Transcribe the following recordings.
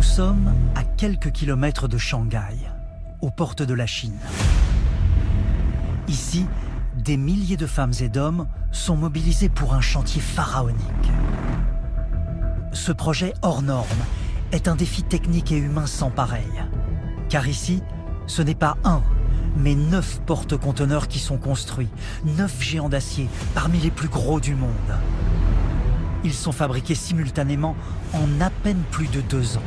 sommes à quelques kilomètres de Shanghai, aux portes de la Chine. Ici, des milliers de femmes et d'hommes sont mobilisés pour un chantier pharaonique. Ce projet hors norme est un défi technique et humain sans pareil. Car ici, ce n'est pas un, mais 9 porte-conteneurs qui sont construits, 9 géants d'acier parmi les plus gros du monde. Ils sont fabriqués simultanément en à peine plus de 2 ans.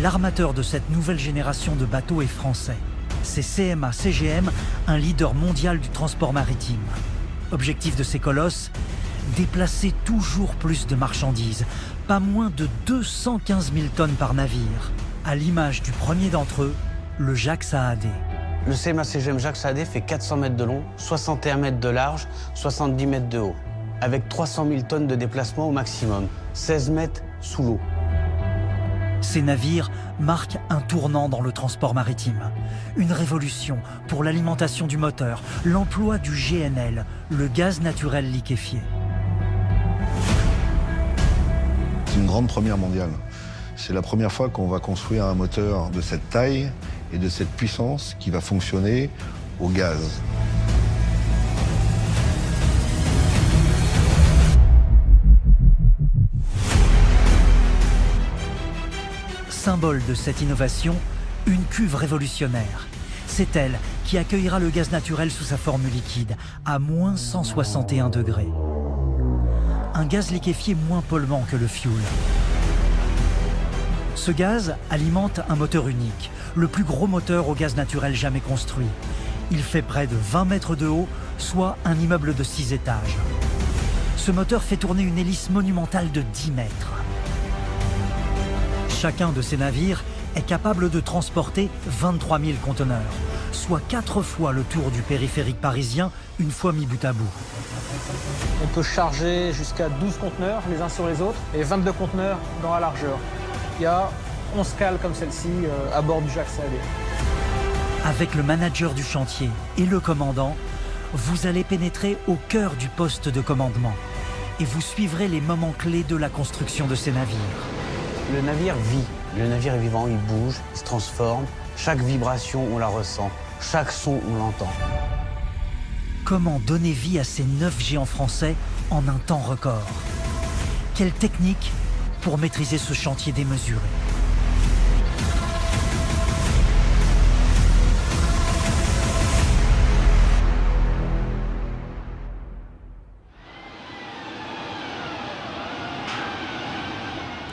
L'armateur de cette nouvelle génération de bateaux est français. C'est CMA CGM, un leader mondial du transport maritime. Objectif de ces colosses, déplacer toujours plus de marchandises, pas moins de 215 000 tonnes par navire, à l'image du premier d'entre eux, le Jacques Saadé. Le CMA CGM Jacques Saadé fait 400 mètres de long, 61 mètres de large, 70 mètres de haut, avec 300 000 tonnes de déplacement au maximum, 16 mètres sous l'eau. Ces navires marquent un tournant dans le transport maritime. Une révolution pour l'alimentation du moteur, l'emploi du GNL, le gaz naturel liquéfié. C'est une grande première mondiale. C'est la première fois qu'on va construire un moteur de cette taille et de cette puissance qui va fonctionner au gaz. Symbole de cette innovation, une cuve révolutionnaire. C'est elle qui accueillera le gaz naturel sous sa forme liquide, à moins 161 degrés. Un gaz liquéfié moins polluant que le fioul. Ce gaz alimente un moteur unique, le plus gros moteur au gaz naturel jamais construit. Il fait près de 20 mètres de haut, soit un immeuble de 6 étages. Ce moteur fait tourner une hélice monumentale de 10 mètres. Chacun de ces navires est capable de transporter 23 000 conteneurs, soit 4 fois le tour du périphérique parisien, une fois mis bout à bout. On peut charger jusqu'à 12 conteneurs les uns sur les autres et 22 conteneurs dans la largeur. Il y a 11 cales comme celle-ci à bord du Jacques Saadé. Avec le manager du chantier et le commandant, vous allez pénétrer au cœur du poste de commandement et vous suivrez les moments clés de la construction de ces navires. Le navire vit, le navire est vivant, il bouge, il se transforme. Chaque vibration, on la ressent. Chaque son, on l'entend. Comment donner vie à ces 9 géants français en un temps record? Quelle technique pour maîtriser ce chantier démesuré?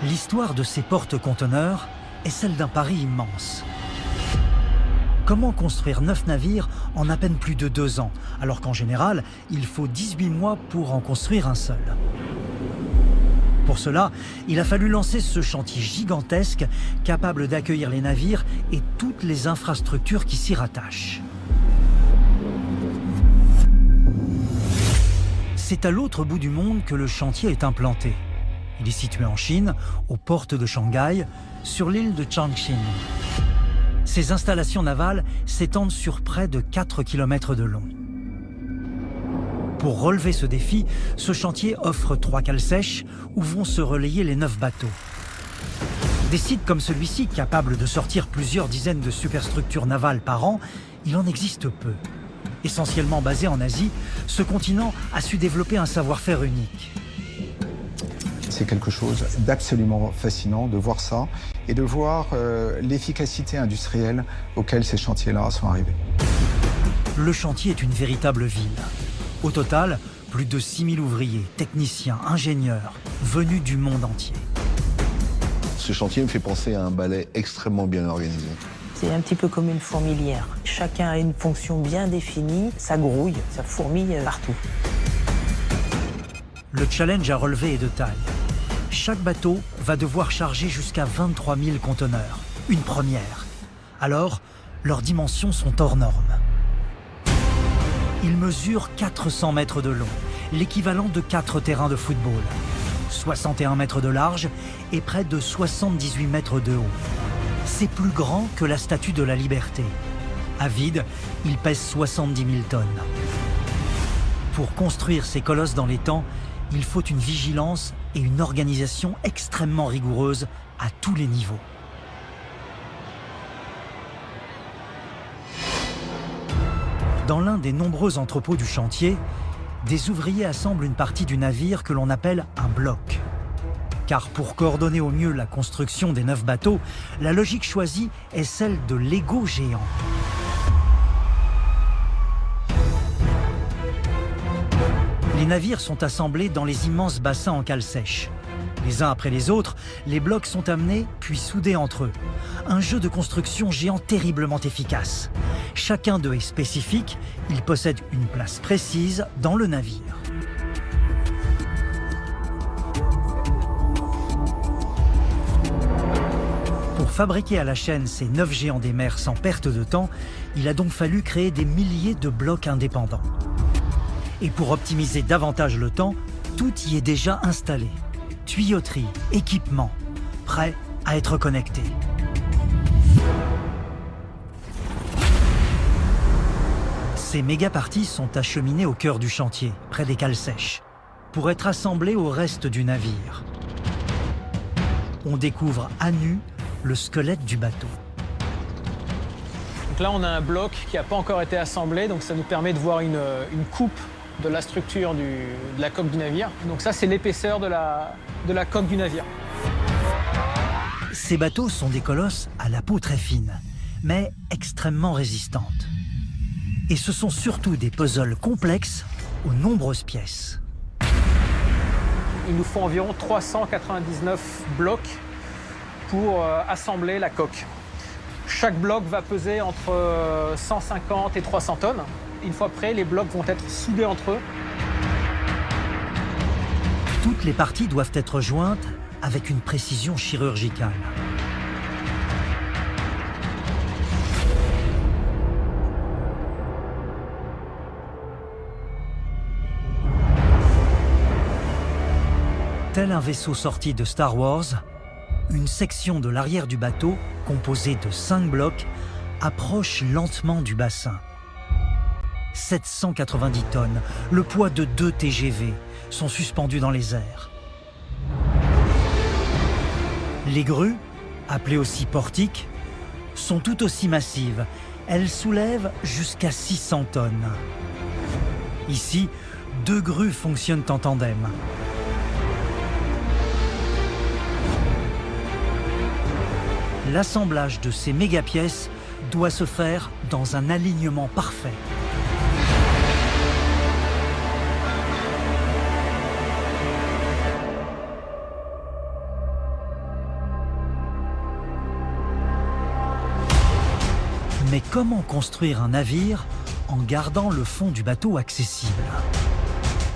L'histoire de ces porte-conteneurs est celle d'un pari immense. Comment construire 9 navires en à peine plus de 2 ans, alors qu'en général, il faut 18 mois pour en construire un seul? Pour cela, il a fallu lancer ce chantier gigantesque, capable d'accueillir les navires et toutes les infrastructures qui s'y rattachent. C'est à l'autre bout du monde que le chantier est implanté. Il est situé en Chine, aux portes de Shanghai, sur l'île de Changqing. Ces installations navales s'étendent sur près de 4 km de long. Pour relever ce défi, ce chantier offre 3 cales sèches où vont se relayer les 9 bateaux. Des sites comme celui-ci, capables de sortir plusieurs dizaines de superstructures navales par an, il en existe peu. Essentiellement basé en Asie, ce continent a su développer un savoir-faire unique. C'est quelque chose d'absolument fascinant de voir ça et de voir l'efficacité industrielle auquel ces chantiers-là sont arrivés. Le chantier est une véritable ville. Au total, plus de 6000 ouvriers, techniciens, ingénieurs, venus du monde entier. Ce chantier me fait penser à un ballet extrêmement bien organisé. C'est un petit peu comme une fourmilière. Chacun a une fonction bien définie, ça grouille, ça fourmille partout. Le challenge à relever est de taille. Chaque bateau va devoir charger jusqu'à 23 000 conteneurs. Une première. Alors, leurs dimensions sont hors normes. Ils mesurent 400 mètres de long, l'équivalent de 4 terrains de football, 61 mètres de large et près de 78 mètres de haut. C'est plus grand que la Statue de la Liberté. À vide, il pèse 70 000 tonnes. Pour construire ces colosses dans les temps, il faut une vigilance et une organisation extrêmement rigoureuses à tous les niveaux. Dans l'un des nombreux entrepôts du chantier, des ouvriers assemblent une partie du navire que l'on appelle un bloc. Car pour coordonner au mieux la construction des 9 bateaux, la logique choisie est celle de Lego géants. Les navires sont assemblés dans les immenses bassins en cale sèche. Les uns après les autres, les blocs sont amenés puis soudés entre eux. Un jeu de construction géant terriblement efficace. Chacun d'eux est spécifique, il possède une place précise dans le navire. Pour fabriquer à la chaîne ces 9 géants des mers sans perte de temps, il a donc fallu créer des milliers de blocs indépendants. Et pour optimiser davantage le temps, tout y est déjà installé. Tuyauterie, équipement, prêt à être connecté. Ces méga-parties sont acheminées au cœur du chantier, près des cales sèches, pour être assemblées au reste du navire. On découvre à nu le squelette du bateau. Donc là, on a un bloc qui n'a pas encore été assemblé, donc ça nous permet de voir une coupe de la structure de la coque du navire. Donc ça, c'est l'épaisseur de la coque du navire. Ces bateaux sont des colosses à la peau très fine, mais extrêmement résistantes. Et ce sont surtout des puzzles complexes aux nombreuses pièces. Il nous faut environ 399 blocs pour assembler la coque. Chaque bloc va peser entre 150 et 300 tonnes. Une fois prêts, les blocs vont être soudés entre eux. Toutes les parties doivent être jointes avec une précision chirurgicale. Tel un vaisseau sorti de Star Wars, une section de l'arrière du bateau, composée de 5 blocs, approche lentement du bassin. 790 tonnes, le poids de 2 TGV, sont suspendus dans les airs. Les grues, appelées aussi portiques, sont tout aussi massives. Elles soulèvent jusqu'à 600 tonnes. Ici, 2 grues fonctionnent en tandem. L'assemblage de ces méga-pièces doit se faire dans un alignement parfait. Mais comment construire un navire en gardant le fond du bateau accessible?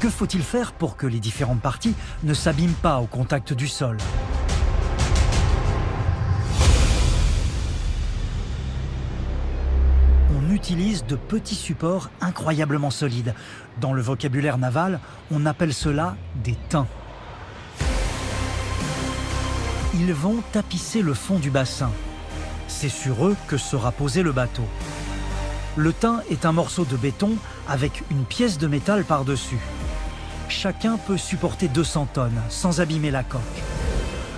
Que faut-il faire pour que les différentes parties ne s'abîment pas au contact du sol? On utilise de petits supports incroyablement solides. Dans le vocabulaire naval, on appelle cela des tins. Ils vont tapisser le fond du bassin. C'est sur eux que sera posé le bateau. Le tin est un morceau de béton avec une pièce de métal par-dessus. Chacun peut supporter 200 tonnes sans abîmer la coque.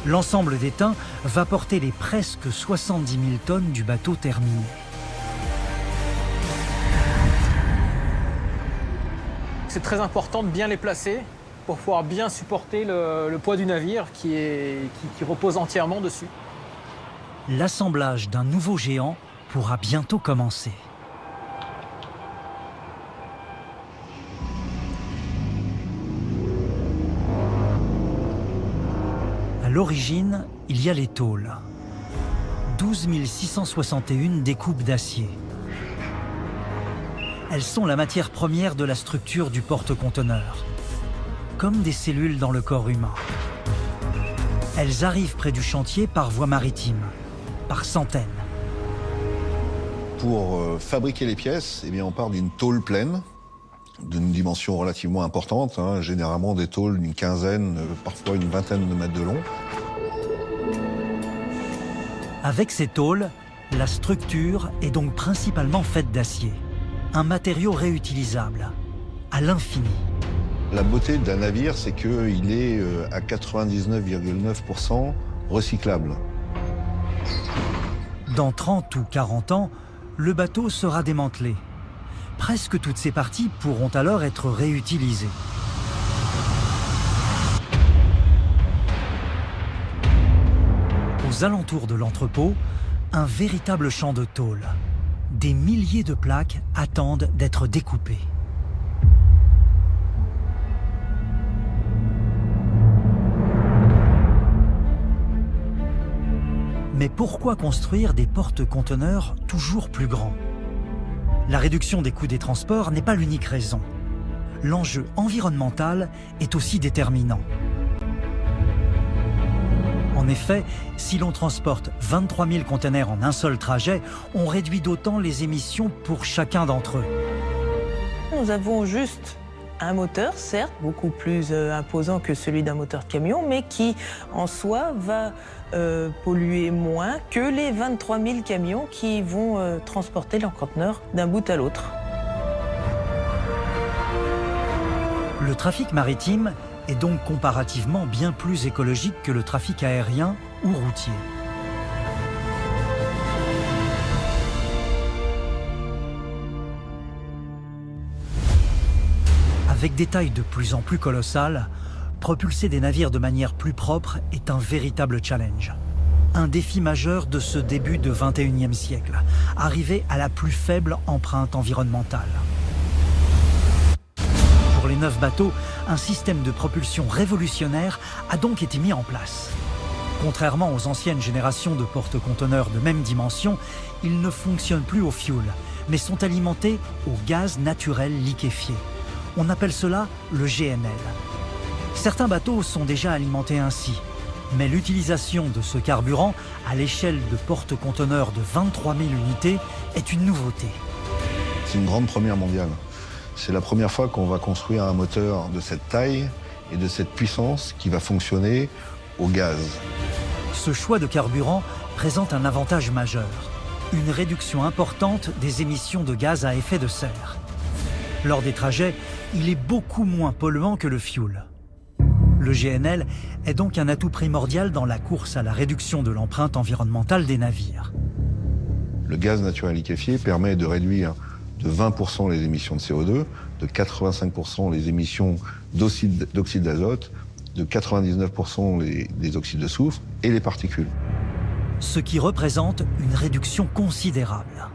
L'ensemble des tins va porter les presque 70 000 tonnes du bateau terminé. C'est très important de bien les placer pour pouvoir bien supporter le poids du navire qui repose entièrement dessus. L'assemblage d'un nouveau géant pourra bientôt commencer. À l'origine, il y a les tôles. 12 661 découpes d'acier. Elles sont la matière première de la structure du porte-conteneurs, comme des cellules dans le corps humain. Elles arrivent près du chantier par voie maritime, par centaines. Pour fabriquer les pièces, eh bien, on part d'une tôle pleine, d'une dimension relativement importante, hein, généralement des tôles d'une quinzaine, parfois une vingtaine de mètres de long. Avec ces tôles, la structure est donc principalement faite d'acier, un matériau réutilisable, à l'infini. La beauté d'un navire, c'est qu'il est à 99,9% recyclable. Dans 30 ou 40 ans, le bateau sera démantelé. Presque toutes ses parties pourront alors être réutilisées. Aux alentours de l'entrepôt, un véritable champ de tôle. Des milliers de plaques attendent d'être découpées. Mais pourquoi construire des porte-conteneurs toujours plus grands? La réduction des coûts des transports n'est pas l'unique raison. L'enjeu environnemental est aussi déterminant. En effet, si l'on transporte 23 000 conteneurs en un seul trajet, on réduit d'autant les émissions pour chacun d'entre eux. Nous avons juste un moteur, certes, beaucoup plus imposant que celui d'un moteur de camion, mais qui, en soi, va polluer moins que les 23 000 camions qui vont transporter leurs conteneurs d'un bout à l'autre. Le trafic maritime est donc comparativement bien plus écologique que le trafic aérien ou routier. Avec des tailles de plus en plus colossales, propulser des navires de manière plus propre est un véritable challenge. Un défi majeur de ce début de 21e siècle, arriver à la plus faible empreinte environnementale. Pour les 9 bateaux, un système de propulsion révolutionnaire a donc été mis en place. Contrairement aux anciennes générations de porte-conteneurs de même dimension, ils ne fonctionnent plus au fioul, mais sont alimentés au gaz naturel liquéfié. On appelle cela le GNL. Certains bateaux sont déjà alimentés ainsi, mais l'utilisation de ce carburant à l'échelle de porte-conteneurs de 23 000 unités est une nouveauté. C'est une grande première mondiale. C'est la première fois qu'on va construire un moteur de cette taille et de cette puissance qui va fonctionner au gaz. Ce choix de carburant présente un avantage majeur, une réduction importante des émissions de gaz à effet de serre. Lors des trajets, il est beaucoup moins polluant que le fioul. Le GNL est donc un atout primordial dans la course à la réduction de l'empreinte environnementale des navires. Le gaz naturel liquéfié permet de réduire de 20% les émissions de CO2, de 85% les émissions d'oxyde d'azote, de 99% les oxydes de soufre et les particules. Ce qui représente une réduction considérable.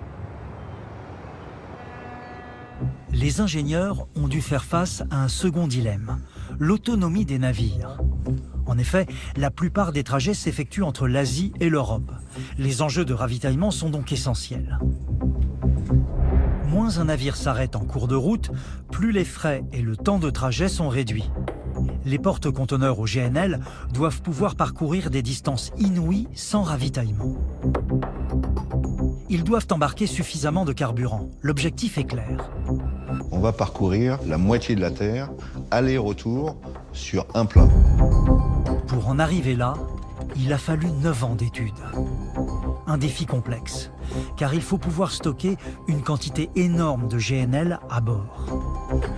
Les ingénieurs ont dû faire face à un second dilemme, l'autonomie des navires. En effet, la plupart des trajets s'effectuent entre l'Asie et l'Europe. Les enjeux de ravitaillement sont donc essentiels. Moins un navire s'arrête en cours de route, plus les frais et le temps de trajet sont réduits. Les porte-conteneurs au GNL doivent pouvoir parcourir des distances inouïes sans ravitaillement. Ils doivent embarquer suffisamment de carburant. L'objectif est clair. On va parcourir la moitié de la Terre, aller-retour, sur un plat. Pour en arriver là, il a fallu 9 ans d'études. Un défi complexe, car il faut pouvoir stocker une quantité énorme de GNL à bord.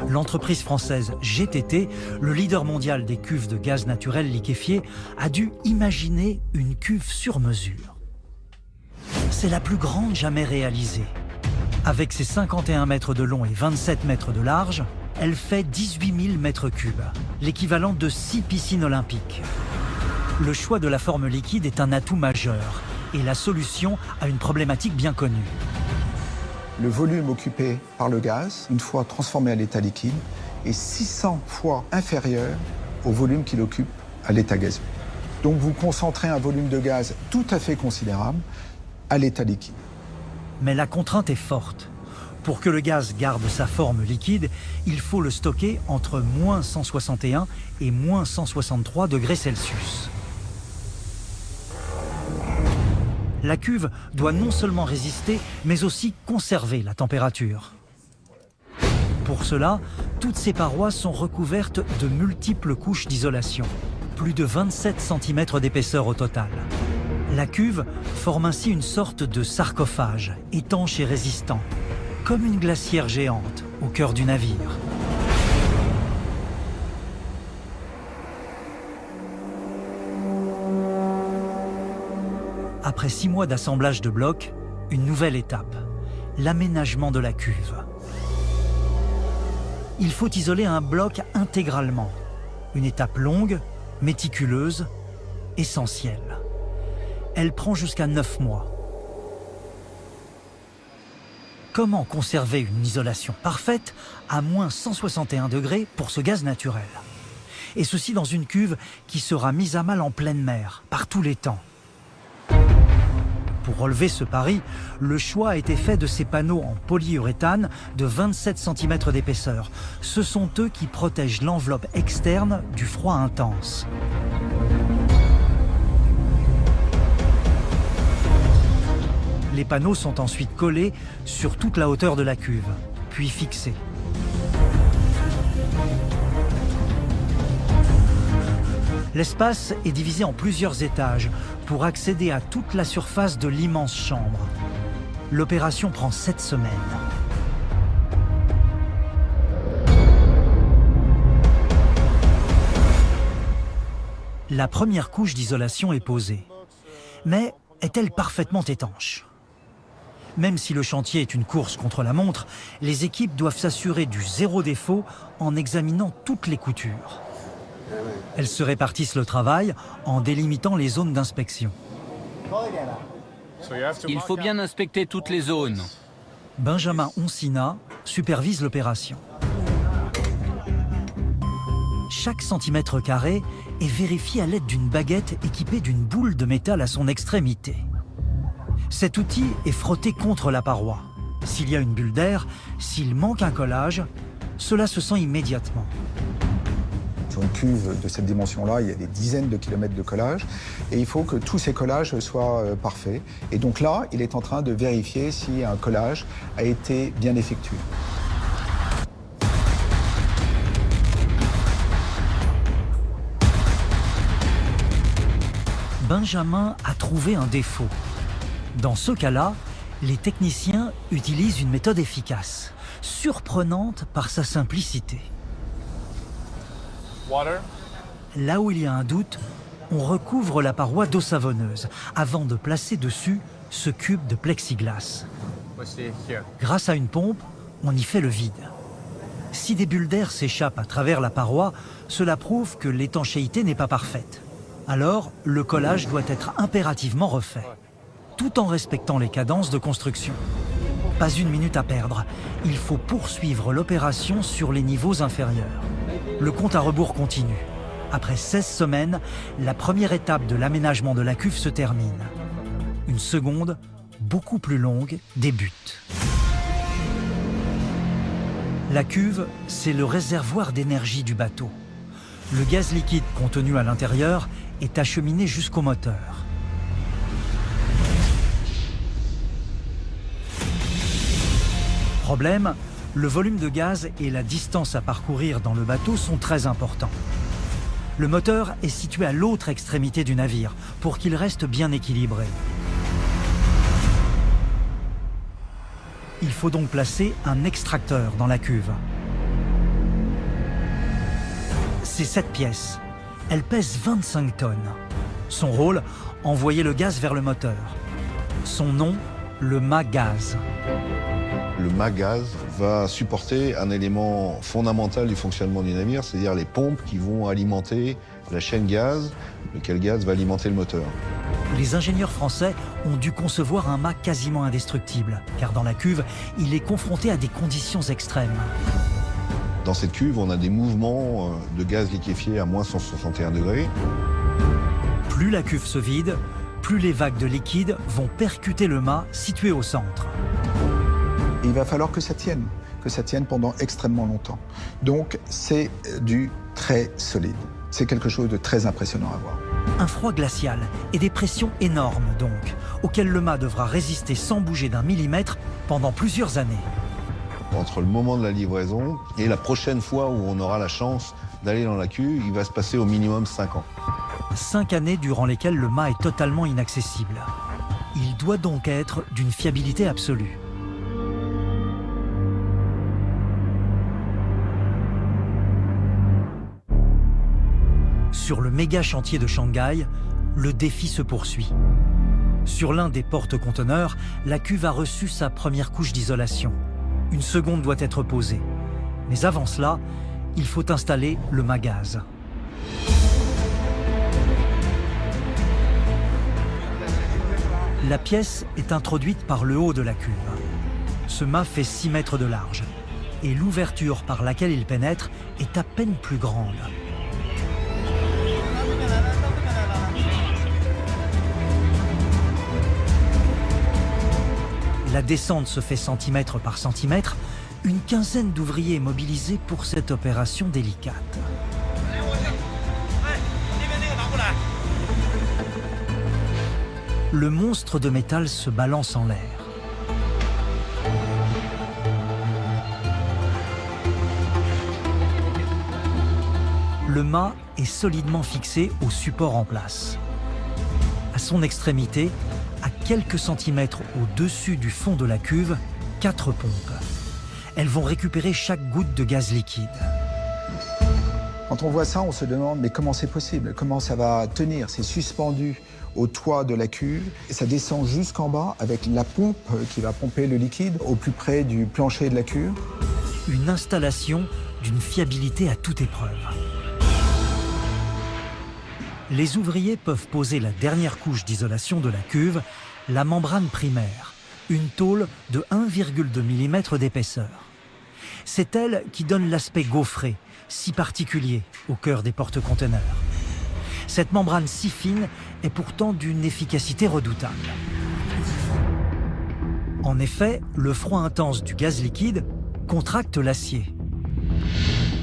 L'entreprise française GTT, le leader mondial des cuves de gaz naturel liquéfié, a dû imaginer une cuve sur mesure. C'est la plus grande jamais réalisée. Avec ses 51 mètres de long et 27 mètres de large, elle fait 18 000 mètres cubes, l'équivalent de 6 piscines olympiques. Le choix de la forme liquide est un atout majeur et la solution à une problématique bien connue. Le volume occupé par le gaz, une fois transformé à l'état liquide, est 600 fois inférieur au volume qu'il occupe à l'état gazeux. Donc vous concentrez un volume de gaz tout à fait considérable à l'état liquide. Mais la contrainte est forte. Pour que le gaz garde sa forme liquide, il faut le stocker entre moins 161 et moins 163 degrés Celsius. La cuve doit non seulement résister, mais aussi conserver la température. Pour cela, toutes ces parois sont recouvertes de multiples couches d'isolation, plus de 27 cm d'épaisseur au total. La cuve forme ainsi une sorte de sarcophage, étanche et résistant, comme une glacière géante au cœur du navire. Après 6 mois d'assemblage de blocs, une nouvelle étape, l'aménagement de la cuve. Il faut isoler un bloc intégralement. Une étape longue, méticuleuse, essentielle. Elle prend jusqu'à 9 mois. Comment conserver une isolation parfaite à moins 161 degrés pour ce gaz naturel? Et ceci dans une cuve qui sera mise à mal en pleine mer, par tous les temps. Pour relever ce pari, le choix a été fait de ces panneaux en polyuréthane de 27 cm d'épaisseur. Ce sont eux qui protègent l'enveloppe externe du froid intense. Les panneaux sont ensuite collés sur toute la hauteur de la cuve, puis fixés. L'espace est divisé en plusieurs étages pour accéder à toute la surface de l'immense chambre. L'opération prend 7 semaines. La première couche d'isolation est posée. Mais est-elle parfaitement étanche? Même si le chantier est une course contre la montre, les équipes doivent s'assurer du zéro défaut en examinant toutes les coutures. Elles se répartissent le travail en délimitant les zones d'inspection. Il faut bien inspecter toutes les zones. Benjamin Onsina supervise l'opération. Chaque centimètre carré est vérifié à l'aide d'une baguette équipée d'une boule de métal à son extrémité. Cet outil est frotté contre la paroi. S'il y a une bulle d'air, s'il manque un collage, cela se sent immédiatement. Sur une cuve de cette dimension-là, il y a des dizaines de kilomètres de collage et il faut que tous ces collages soient parfaits. Et donc là, il est en train de vérifier si un collage a été bien effectué. Benjamin a trouvé un défaut. Dans ce cas-là, les techniciens utilisent une méthode efficace, surprenante par sa simplicité. Là où il y a un doute, on recouvre la paroi d'eau savonneuse avant de placer dessus ce cube de plexiglas. Grâce à une pompe, on y fait le vide. Si des bulles d'air s'échappent à travers la paroi, cela prouve que l'étanchéité n'est pas parfaite. Alors, le collage doit être impérativement refait, tout en respectant les cadences de construction. Pas une minute à perdre, il faut poursuivre l'opération sur les niveaux inférieurs. Le compte à rebours continue. Après 16 semaines, la première étape de l'aménagement de la cuve se termine. Une seconde, beaucoup plus longue, débute. La cuve, c'est le réservoir d'énergie du bateau. Le gaz liquide contenu à l'intérieur est acheminé jusqu'au moteur. Problème, le volume de gaz et la distance à parcourir dans le bateau sont très importants. Le moteur est situé à l'autre extrémité du navire pour qu'il reste bien équilibré. Il faut donc placer un extracteur dans la cuve. C'est cette pièce. Elle pèse 25 tonnes. Son rôle, envoyer le gaz vers le moteur. Son nom, le mât gaz. Le mât gaz va supporter un élément fondamental du fonctionnement du navire, c'est-à-dire les pompes qui vont alimenter la chaîne gaz, lequel gaz va alimenter le moteur. Les ingénieurs français ont dû concevoir un mât quasiment indestructible, car dans la cuve, il est confronté à des conditions extrêmes. Dans cette cuve, on a des mouvements de gaz liquéfié à moins 161 degrés. Plus la cuve se vide, plus les vagues de liquide vont percuter le mât situé au centre. Et il va falloir que ça tienne pendant extrêmement longtemps. Donc c'est du très solide. C'est quelque chose de très impressionnant à voir. Un froid glacial et des pressions énormes donc, auxquelles le mât devra résister sans bouger d'un millimètre pendant plusieurs années. Entre le moment de la livraison et la prochaine fois où on aura la chance d'aller dans la cuve, il va se passer au minimum 5 ans. 5 années durant lesquelles le mât est totalement inaccessible. Il doit donc être d'une fiabilité absolue. Sur le méga chantier de Shanghai, le défi se poursuit. Sur l'un des porte-conteneurs, la cuve a reçu sa première couche d'isolation. Une seconde doit être posée. Mais avant cela, il faut installer le mât gaz. La pièce est introduite par le haut de la cuve. Ce mât fait 6 mètres de large et l'ouverture par laquelle il pénètre est à peine plus grande. La descente se fait centimètre par centimètre, une quinzaine d'ouvriers mobilisés pour cette opération délicate. Le monstre de métal se balance en l'air. Le mât est solidement fixé au support en place. À son extrémité, à quelques centimètres au-dessus du fond de la cuve, 4 pompes. Elles vont récupérer chaque goutte de gaz liquide. Quand on voit ça, on se demande mais comment c'est possible? Comment ça va tenir? C'est suspendu au toit de la cuve et ça descend jusqu'en bas avec la pompe qui va pomper le liquide au plus près du plancher de la cuve. Une installation d'une fiabilité à toute épreuve. Les ouvriers peuvent poser la dernière couche d'isolation de la cuve, la membrane primaire, une tôle de 1,2 mm d'épaisseur. C'est elle qui donne l'aspect gaufré, si particulier au cœur des porte-conteneurs. Cette membrane si fine est pourtant d'une efficacité redoutable. En effet, le froid intense du gaz liquide contracte l'acier.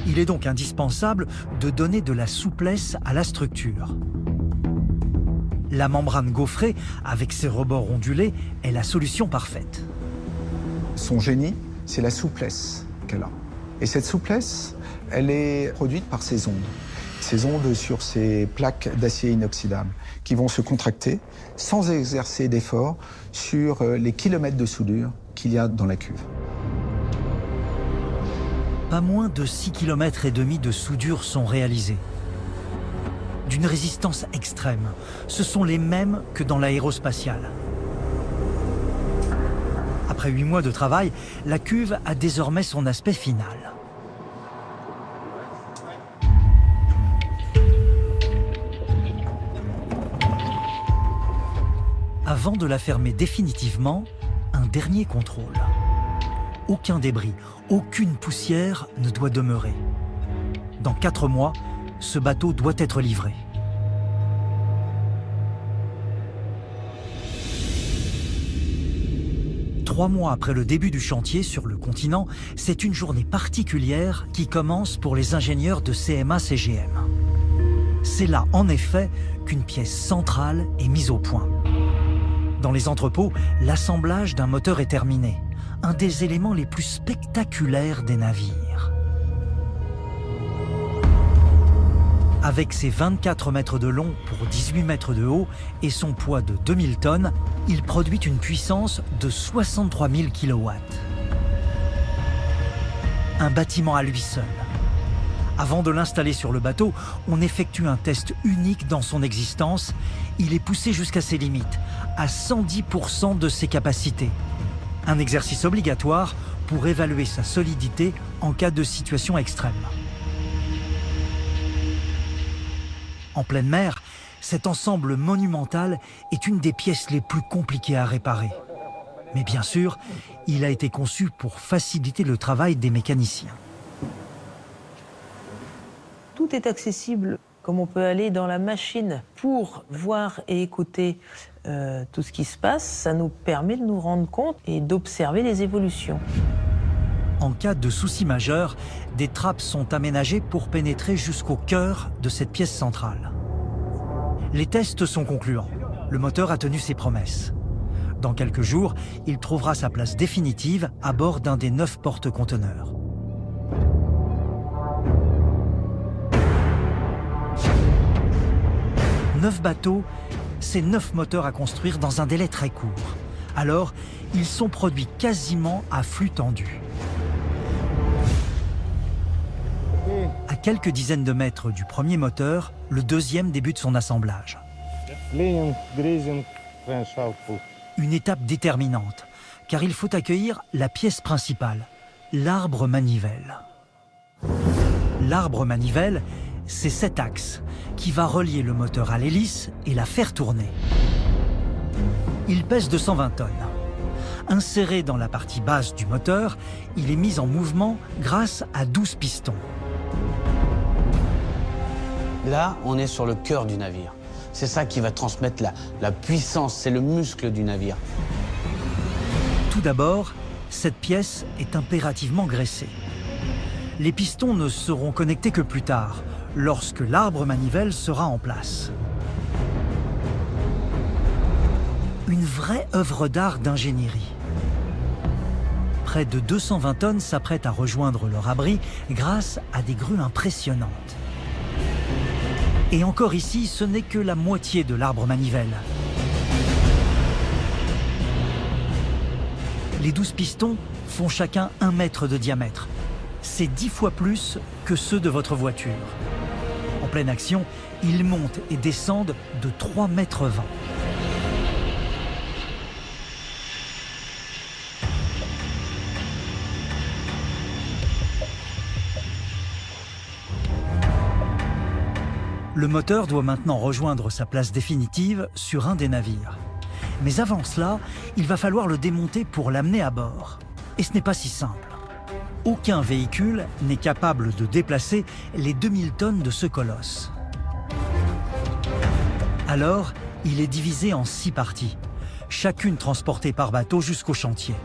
Il est donc indispensable de donner de la souplesse à la structure. La membrane gaufrée, avec ses rebords ondulés, est la solution parfaite. Son génie, c'est la souplesse qu'elle a. Et cette souplesse, elle est produite par ces ondes. Ces ondes sur ces plaques d'acier inoxydable qui vont se contracter sans exercer d'effort sur les kilomètres de soudure qu'il y a dans la cuve. Pas moins de 6,5 km de soudure sont réalisés. D'une résistance extrême, ce sont les mêmes que dans l'aérospatiale. Après 8 mois de travail, la cuve a désormais son aspect final. Avant de la fermer définitivement, un dernier contrôle. Aucun débris, aucune poussière ne doit demeurer. Dans 4 mois, ce bateau doit être livré. Trois mois après le début du chantier sur le continent, c'est une journée particulière qui commence pour les ingénieurs de CMA-CGM. C'est là, en effet, qu'une pièce centrale est mise au point. Dans les entrepôts, l'assemblage d'un moteur est terminé, un des éléments les plus spectaculaires des navires. Avec ses 24 mètres de long pour 18 mètres de haut et son poids de 2000 tonnes, il produit une puissance de 63 000 kW. Un bâtiment à lui seul. Avant de l'installer sur le bateau, on effectue un test unique dans son existence. Il est poussé jusqu'à ses limites, à 110% de ses capacités. Un exercice obligatoire pour évaluer sa solidité en cas de situation extrême. En pleine mer, cet ensemble monumental est une des pièces les plus compliquées à réparer. Mais bien sûr, il a été conçu pour faciliter le travail des mécaniciens. Tout est accessible, comme on peut aller dans la machine pour voir et écouter tout ce qui se passe. Ça nous permet de nous rendre compte et d'observer les évolutions. En cas de souci majeur, des trappes sont aménagées pour pénétrer jusqu'au cœur de cette pièce centrale. Les tests sont concluants. Le moteur a tenu ses promesses. Dans quelques jours, il trouvera sa place définitive à bord d'un des 9 porte-conteneurs. Neuf bateaux, c'est 9 moteurs à construire dans un délai très court. Alors, ils sont produits quasiment à flux tendu. À quelques dizaines de mètres du premier moteur, le deuxième débute son assemblage. Une étape déterminante, car il faut accueillir la pièce principale, l'arbre manivelle. L'arbre manivelle, c'est cet axe qui va relier le moteur à l'hélice et la faire tourner. Il pèse 220 tonnes. Inséré dans la partie basse du moteur, il est mis en mouvement grâce à 12 pistons. Là, on est sur le cœur du navire. C'est ça qui va transmettre la puissance, c'est le muscle du navire. Tout d'abord, cette pièce est impérativement graissée. Les pistons ne seront connectés que plus tard, lorsque l'arbre manivelle sera en place. Une vraie œuvre d'art d'ingénierie. Près de 220 tonnes s'apprêtent à rejoindre leur abri grâce à des grues impressionnantes. Et encore ici, ce n'est que la moitié de l'arbre manivelle. Les 12 pistons font chacun 1 mètre de diamètre. C'est 10 fois plus que ceux de votre voiture. En pleine action, ils montent et descendent de 3,20 mètres. Le moteur doit maintenant rejoindre sa place définitive sur un des navires. Mais avant cela, il va falloir le démonter pour l'amener à bord. Et ce n'est pas si simple. Aucun véhicule n'est capable de déplacer les 2000 tonnes de ce colosse. Alors, il est divisé en 6 parties, chacune transportée par bateau jusqu'au chantier.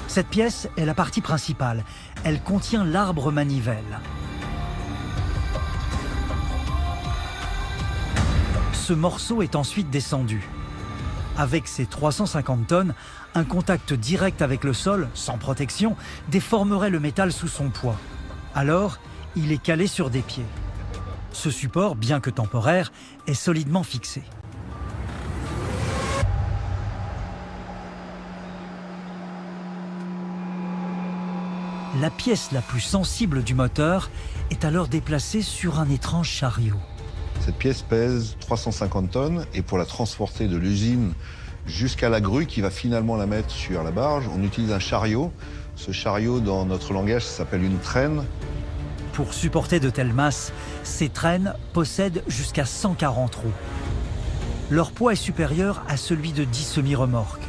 Cette pièce est la partie principale. Elle contient l'arbre manivelle. Ce morceau est ensuite descendu. Avec ses 350 tonnes, un contact direct avec le sol, sans protection, déformerait le métal sous son poids. Alors, il est calé sur des pieds. Ce support, bien que temporaire, est solidement fixé. La pièce la plus sensible du moteur est alors déplacée sur un étrange chariot. Cette pièce pèse 350 tonnes et pour la transporter de l'usine jusqu'à la grue qui va finalement la mettre sur la barge, on utilise un chariot. Ce chariot, dans notre langage, s'appelle une traîne. Pour supporter de telles masses, ces traînes possèdent jusqu'à 140 roues. Leur poids est supérieur à celui de 10 semi-remorques.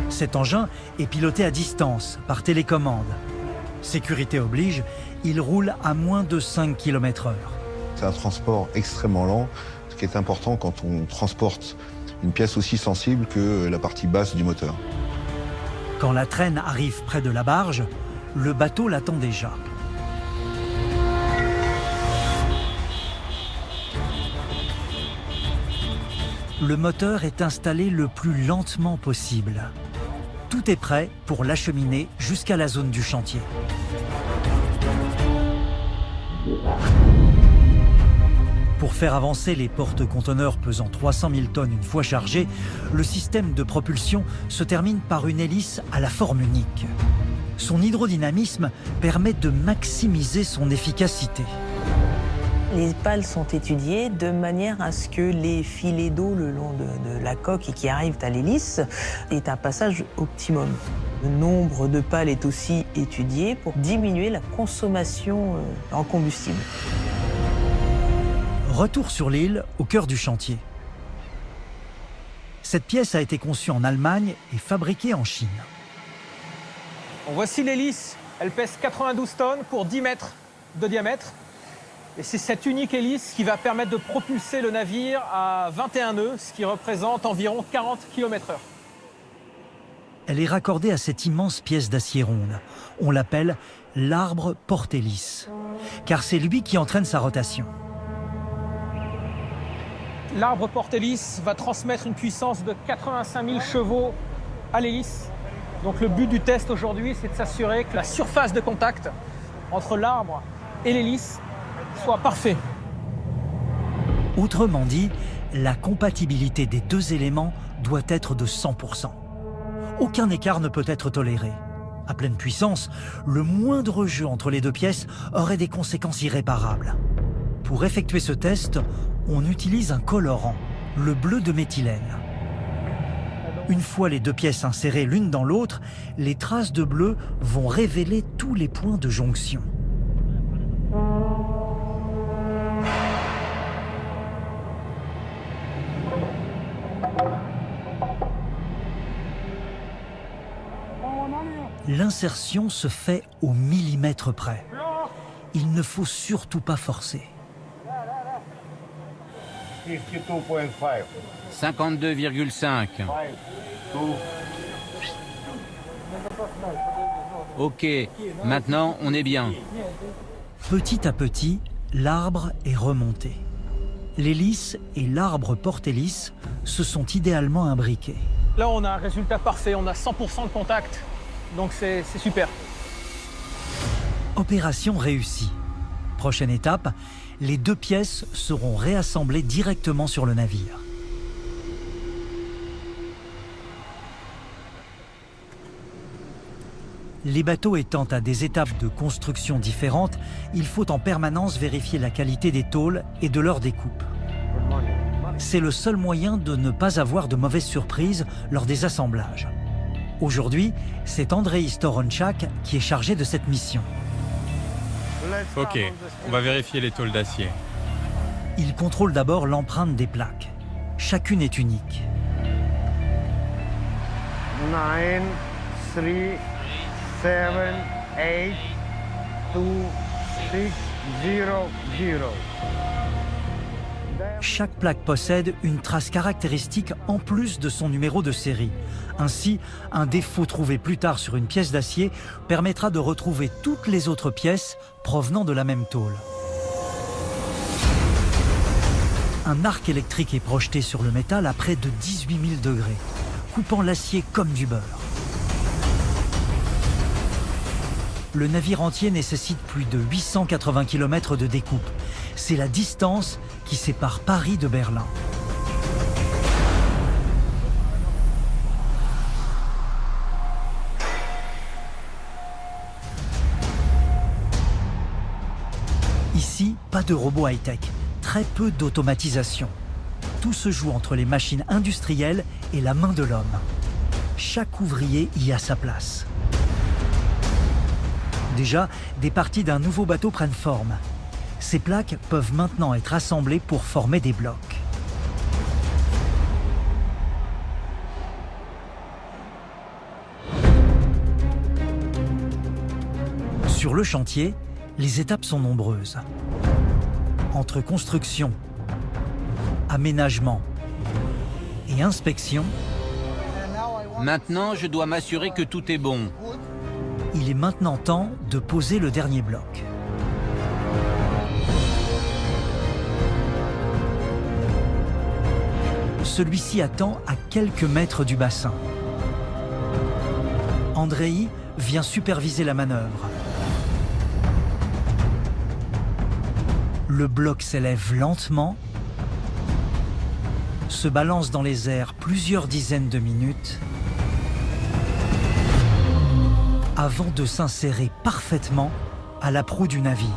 Cet engin est piloté à distance, par télécommande. Sécurité oblige, il roule à moins de 5 km/h. C'est un transport extrêmement lent, ce qui est important quand on transporte une pièce aussi sensible que la partie basse du moteur. Quand la traîne arrive près de la barge, le bateau l'attend déjà. Le moteur est installé le plus lentement possible. Tout est prêt pour l'acheminer jusqu'à la zone du chantier. Pour faire avancer les porte-conteneurs pesant 300 000 tonnes une fois chargés, le système de propulsion se termine par une hélice à la forme unique. Son hydrodynamisme permet de maximiser son efficacité. Les pales sont étudiées de manière à ce que les filets d'eau le long de la coque et qui arrivent à l'hélice aient un passage optimum. Le nombre de pales est aussi étudié pour diminuer la consommation en combustible. Retour sur l'île, au cœur du chantier. Cette pièce a été conçue en Allemagne et fabriquée en Chine. Voici l'hélice. Elle pèse 92 tonnes pour 10 mètres de diamètre. Et c'est cette unique hélice qui va permettre de propulser le navire à 21 nœuds, ce qui représente environ 40 km/h. Elle est raccordée à cette immense pièce d'acier ronde. On l'appelle l'arbre porte-hélice, car c'est lui qui entraîne sa rotation. L'arbre porte-hélice va transmettre une puissance de 85 000 chevaux à l'hélice. Donc le but du test aujourd'hui, c'est de s'assurer que la surface de contact entre l'arbre et l'hélice soit parfait. Autrement dit, la compatibilité des deux éléments doit être de 100%. Aucun écart ne peut être toléré. À pleine puissance, le moindre jeu entre les deux pièces aurait des conséquences irréparables. Pour effectuer ce test, on utilise un colorant, le bleu de méthylène. Une fois les deux pièces insérées l'une dans l'autre, les traces de bleu vont révéler tous les points de jonction. L'insertion se fait au millimètre près. Il ne faut surtout pas forcer. 52,5. Ok, maintenant on est bien. Petit à petit, l'arbre est remonté. L'hélice et l'arbre porte-hélice se sont idéalement imbriqués. Là, on a un résultat parfait, on a 100% de contact, donc c'est super. Opération réussie. Prochaine étape, les deux pièces seront réassemblées directement sur le navire. Les bateaux étant à des étapes de construction différentes, il faut en permanence vérifier la qualité des tôles et de leur découpe. C'est le seul moyen de ne pas avoir de mauvaises surprises lors des assemblages. Aujourd'hui, c'est Andrei Storonchak qui est chargé de cette mission. Ok, on va vérifier les tôles d'acier. Il contrôle d'abord l'empreinte des plaques. Chacune est unique. 9, 3, 7, 8, 2, 6, 0, 0. Chaque plaque possède une trace caractéristique en plus de son numéro de série. Ainsi, un défaut trouvé plus tard sur une pièce d'acier permettra de retrouver toutes les autres pièces provenant de la même tôle. Un arc électrique est projeté sur le métal à près de 18 000 degrés, coupant l'acier comme du beurre. Le navire entier nécessite plus de 880 km de découpe. C'est la distance qui sépare Paris de Berlin. Ici, pas de robots high-tech, très peu d'automatisation. Tout se joue entre les machines industrielles et la main de l'homme. Chaque ouvrier y a sa place. Déjà, des parties d'un nouveau bateau prennent forme. Ces plaques peuvent maintenant être assemblées pour former des blocs. Sur le chantier, les étapes sont nombreuses. Entre construction, aménagement et inspection, Maintenant, je dois m'assurer que tout est bon. il est maintenant temps de poser le dernier bloc. Celui-ci attend à quelques mètres du bassin. Andrei vient superviser la manœuvre. Le bloc s'élève lentement, se balance dans les airs plusieurs dizaines de minutes avant de s'insérer parfaitement à la proue du navire.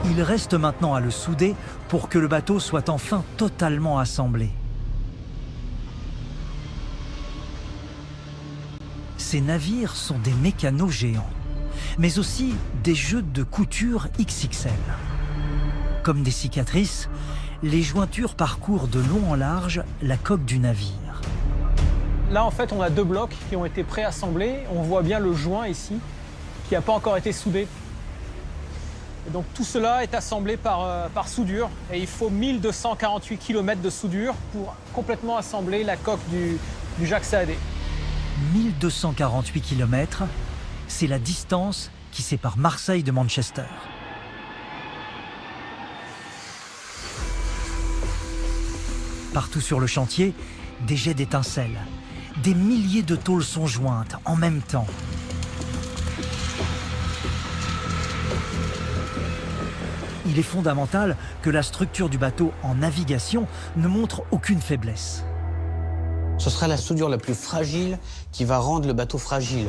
Il reste maintenant à le souder pour que le bateau soit enfin totalement assemblé. Ces navires sont des mécanos géants, mais aussi des jeux de couture XXL. Comme des cicatrices, les jointures parcourent de long en large la coque du navire. Là, en fait, on a deux blocs qui ont été préassemblés. On voit bien le joint ici, qui n'a pas encore été soudé. Et donc tout cela est assemblé par soudure. Et il faut 1248 km de soudure pour complètement assembler la coque du Jacques Saadé. 1248 km, c'est la distance qui sépare Marseille de Manchester. Partout sur le chantier, des jets d'étincelles. Des milliers de tôles sont jointes en même temps. Il est fondamental que la structure du bateau en navigation ne montre aucune faiblesse. Ce sera la soudure la plus fragile qui va rendre le bateau fragile.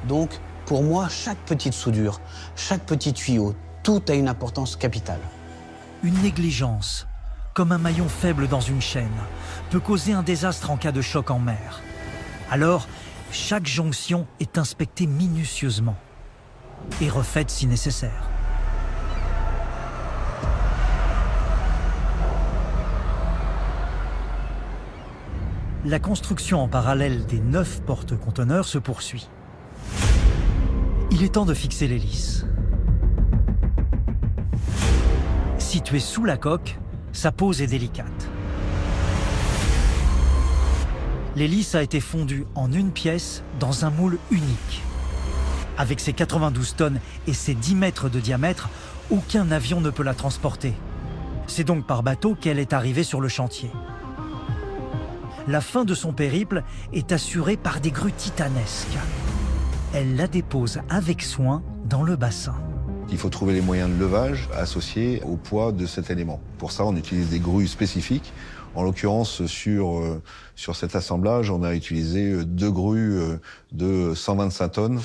Donc, pour moi, chaque petite soudure, chaque petit tuyau, Tout a une importance capitale. Une négligence, comme un maillon faible dans une chaîne, peut causer un désastre en cas de choc en mer. Alors, chaque jonction est inspectée minutieusement et refaite si nécessaire. La construction en parallèle des 9 porte-conteneurs se poursuit. Il est temps de fixer l'hélice. Située sous la coque, sa pose est délicate. L'hélice a été fondue en une pièce dans un moule unique. Avec ses 92 tonnes et ses 10 mètres de diamètre, aucun avion ne peut la transporter. C'est donc par bateau qu'elle est arrivée sur le chantier. La fin de son périple est assurée par des grues titanesques. Elle la dépose avec soin dans le bassin. Il faut trouver les moyens de levage associés au poids de cet élément. Pour ça, on utilise des grues spécifiques. En l'occurrence, sur cet assemblage, on a utilisé 2 grues de 125 tonnes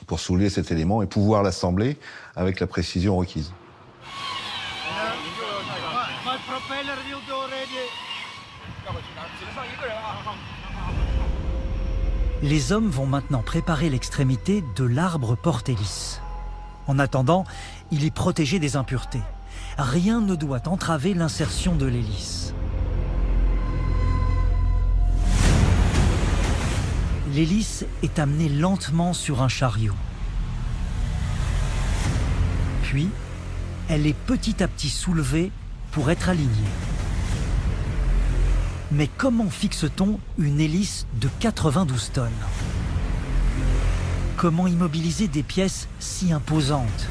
pour soulever cet élément et pouvoir l'assembler avec la précision requise. Les hommes vont maintenant préparer l'extrémité de l'arbre porte-hélice. En attendant, il est protégé des impuretés. Rien ne doit entraver l'insertion de l'hélice. L'hélice est amenée lentement sur un chariot. Puis, elle est petit à petit soulevée pour être alignée. Mais comment fixe-t-on une hélice de 92 tonnes? Comment immobiliser des pièces si imposantes?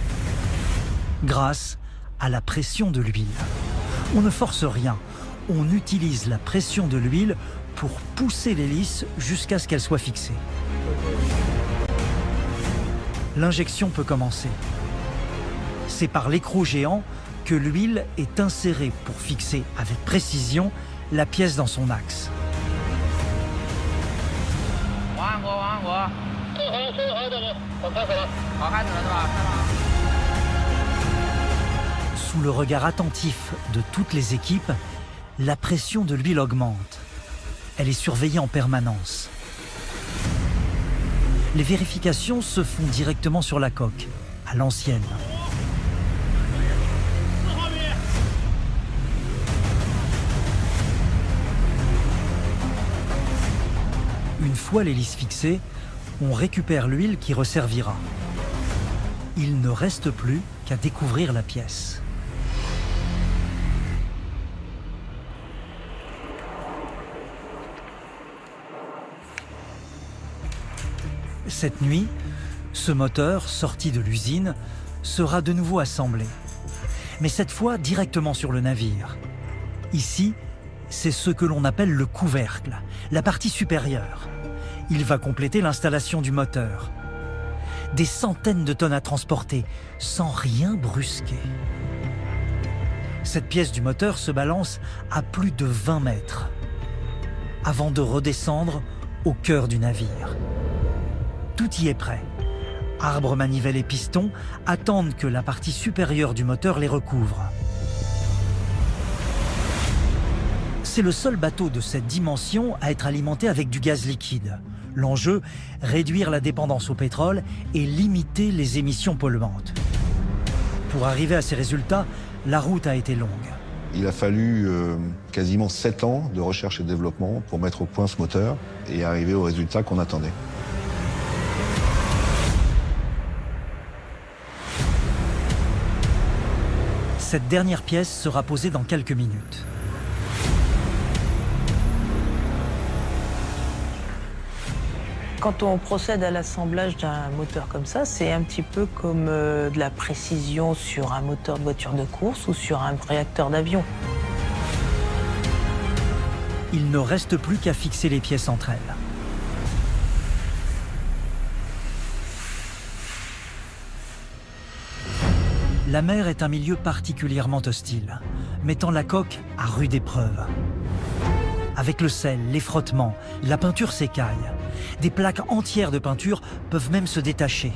Grâce à la pression de l'huile. On ne force rien, on utilise la pression de l'huile pour pousser l'hélice jusqu'à ce qu'elle soit fixée. L'injection peut commencer. C'est par l'écrou géant que l'huile est insérée pour fixer avec précision la pièce dans son axe. Sous le regard attentif de toutes les équipes, la pression de l'huile augmente. Elle est surveillée en permanence. Les vérifications se font directement sur la coque, à l'ancienne. Une fois l'hélice fixée, on récupère l'huile qui resservira. Il ne reste plus qu'à découvrir la pièce. Cette nuit, ce moteur, sorti de l'usine, sera de nouveau assemblé. Mais cette fois directement sur le navire. Ici, c'est ce que l'on appelle le couvercle, la partie supérieure. Il va compléter l'installation du moteur. Des centaines de tonnes à transporter, sans rien brusquer. Cette pièce du moteur se balance à plus de 20 mètres, avant de redescendre au cœur du navire. Tout y est prêt. Arbres, manivelles et pistons attendent que la partie supérieure du moteur les recouvre. C'est le seul bateau de cette dimension à être alimenté avec du gaz liquide. L'enjeu, réduire la dépendance au pétrole et limiter les émissions polluantes. Pour arriver à ces résultats, la route a été longue. Il a fallu quasiment 7 ans de recherche et de développement pour mettre au point ce moteur et arriver au résultat qu'on attendait. Cette dernière pièce sera posée dans quelques minutes. Quand on procède à l'assemblage d'un moteur comme ça, c'est un petit peu comme de la précision sur un moteur de voiture de course ou sur un réacteur d'avion. Il ne reste plus qu'à fixer les pièces entre elles. La mer est un milieu particulièrement hostile, mettant la coque à rude épreuve. Avec le sel, les frottements, la peinture s'écaille. Des plaques entières de peinture peuvent même se détacher.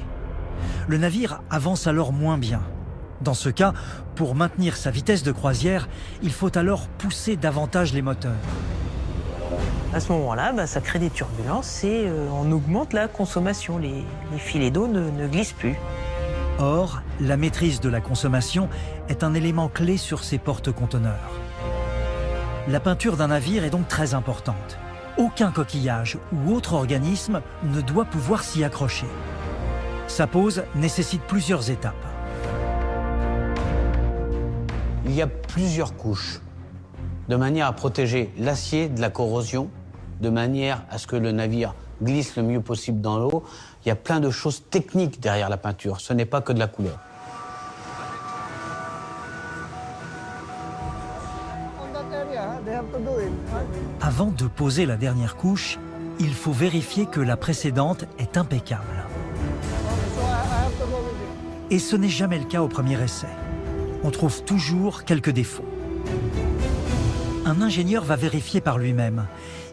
Le navire avance alors moins bien. Dans ce cas, pour maintenir sa vitesse de croisière, il faut alors pousser davantage les moteurs. À ce moment-là, ça crée des turbulences et on augmente la consommation. Les filets d'eau ne glissent plus. Or, la maîtrise de la consommation est un élément clé sur ces porte-conteneurs. La peinture d'un navire est donc très importante. Aucun coquillage ou autre organisme ne doit pouvoir s'y accrocher. Sa pose nécessite plusieurs étapes. Il y a plusieurs couches, de manière à protéger l'acier de la corrosion, de manière à ce que le navire glisse le mieux possible dans l'eau. Il y a plein de choses techniques derrière la peinture, ce n'est pas que de la couleur. Avant de poser la dernière couche, il faut vérifier que la précédente est impeccable. Et ce n'est jamais le cas au premier essai. On trouve toujours quelques défauts. Un ingénieur va vérifier par lui-même.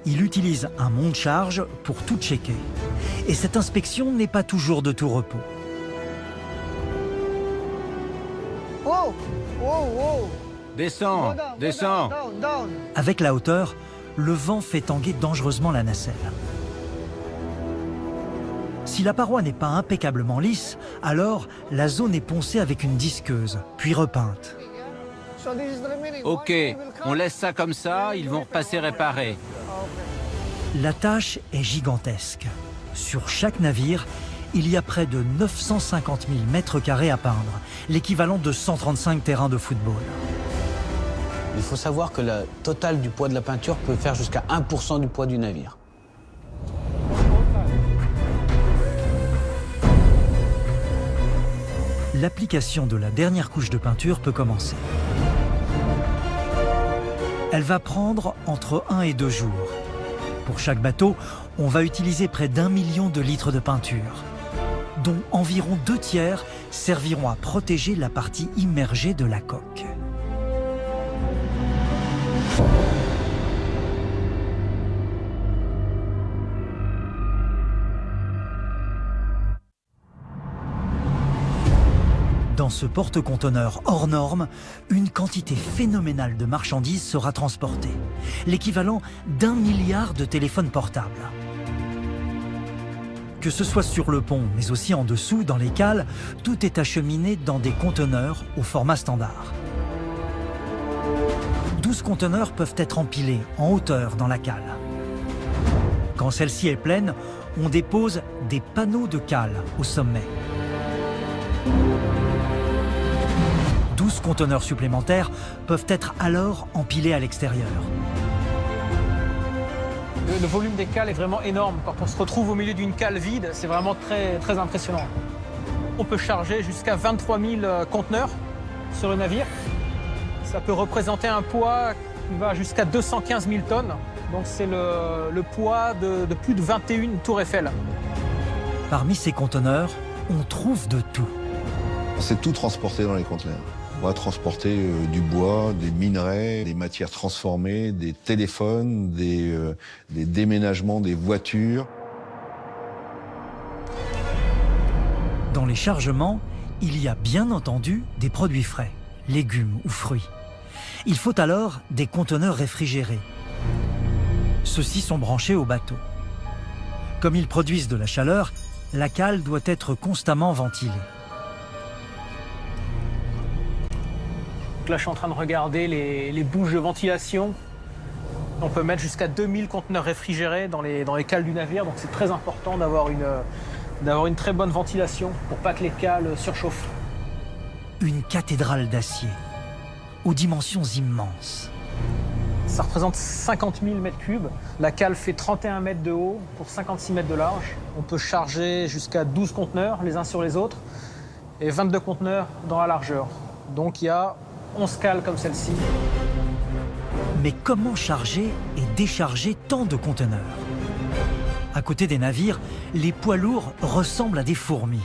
Il utilise un monte-charge pour tout checker. Et cette inspection n'est pas toujours de tout repos. Descends, descends. Avec la hauteur, le vent fait tanguer dangereusement la nacelle. Si la paroi n'est pas impeccablement lisse, alors la zone est poncée avec une disqueuse, puis repeinte. Ok, on laisse ça comme ça, ils vont repasser réparer. La tâche est gigantesque. Sur chaque navire, il y a près de 950 000 mètres carrés à peindre, l'équivalent de 135 terrains de football. Il faut savoir que le total du poids de la peinture peut faire jusqu'à 1% du poids du navire. L'application de la dernière couche de peinture peut commencer. Elle va prendre entre 1 et 2 jours. Pour chaque bateau, on va utiliser près d'1 million de litres de peinture, dont environ 2/3 serviront à protéger la partie immergée de la coque. Dans ce porte-conteneur hors norme, une quantité phénoménale de marchandises sera transportée, l'équivalent d'1 milliard de téléphones portables. Que ce soit sur le pont, mais aussi en dessous, dans les cales, tout est acheminé dans des conteneurs au format standard. 12 conteneurs peuvent être empilés en hauteur dans la cale. Quand celle-ci est pleine, on dépose des panneaux de cale au sommet. 12 conteneurs supplémentaires peuvent être alors empilés à l'extérieur. Le volume des cales est vraiment énorme. Quand on se retrouve au milieu d'une cale vide, c'est vraiment très impressionnant. On peut charger jusqu'à 23 000 conteneurs sur le navire. Ça peut représenter un poids qui va jusqu'à 215 000 tonnes. Donc c'est le poids de plus de 21 tours Eiffel. Parmi ces conteneurs, on trouve de tout. C'est tout transporté dans les conteneurs. On va transporter du bois, des minerais, des matières transformées, des téléphones, des déménagements, des voitures. Dans les chargements, il y a bien entendu des produits frais, légumes ou fruits. Il faut alors des conteneurs réfrigérés. Ceux-ci sont branchés au bateau. Comme ils produisent de la chaleur, la cale doit être constamment ventilée. Là, je suis en train de regarder les bouches de ventilation. On peut mettre jusqu'à 2000 conteneurs réfrigérés dans les cales du navire, donc c'est très important d'avoir une très bonne ventilation pour pas que les cales surchauffent. Une cathédrale d'acier, aux dimensions immenses. Ça représente 50 000 mètres cubes. La cale fait 31 mètres de haut pour 56 mètres de large. On peut charger jusqu'à 12 conteneurs les uns sur les autres et 22 conteneurs dans la largeur. Donc il y a 11 cales comme celle-ci. Mais comment charger et décharger tant de conteneurs? À côté des navires, les poids lourds ressemblent à des fourmis.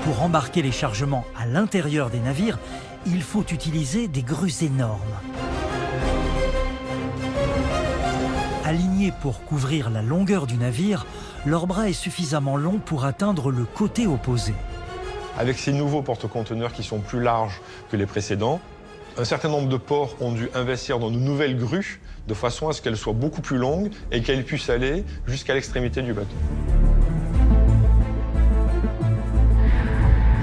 Pour embarquer les chargements à l'intérieur des navires, il faut utiliser des grues énormes. Alignés pour couvrir la longueur du navire, leur bras est suffisamment long pour atteindre le côté opposé. avec ces nouveaux porte-conteneurs qui sont plus larges que les précédents. Un certain nombre de ports ont dû investir dans de nouvelles grues de façon à ce qu'elles soient beaucoup plus longues et qu'elles puissent aller jusqu'à l'extrémité du bateau.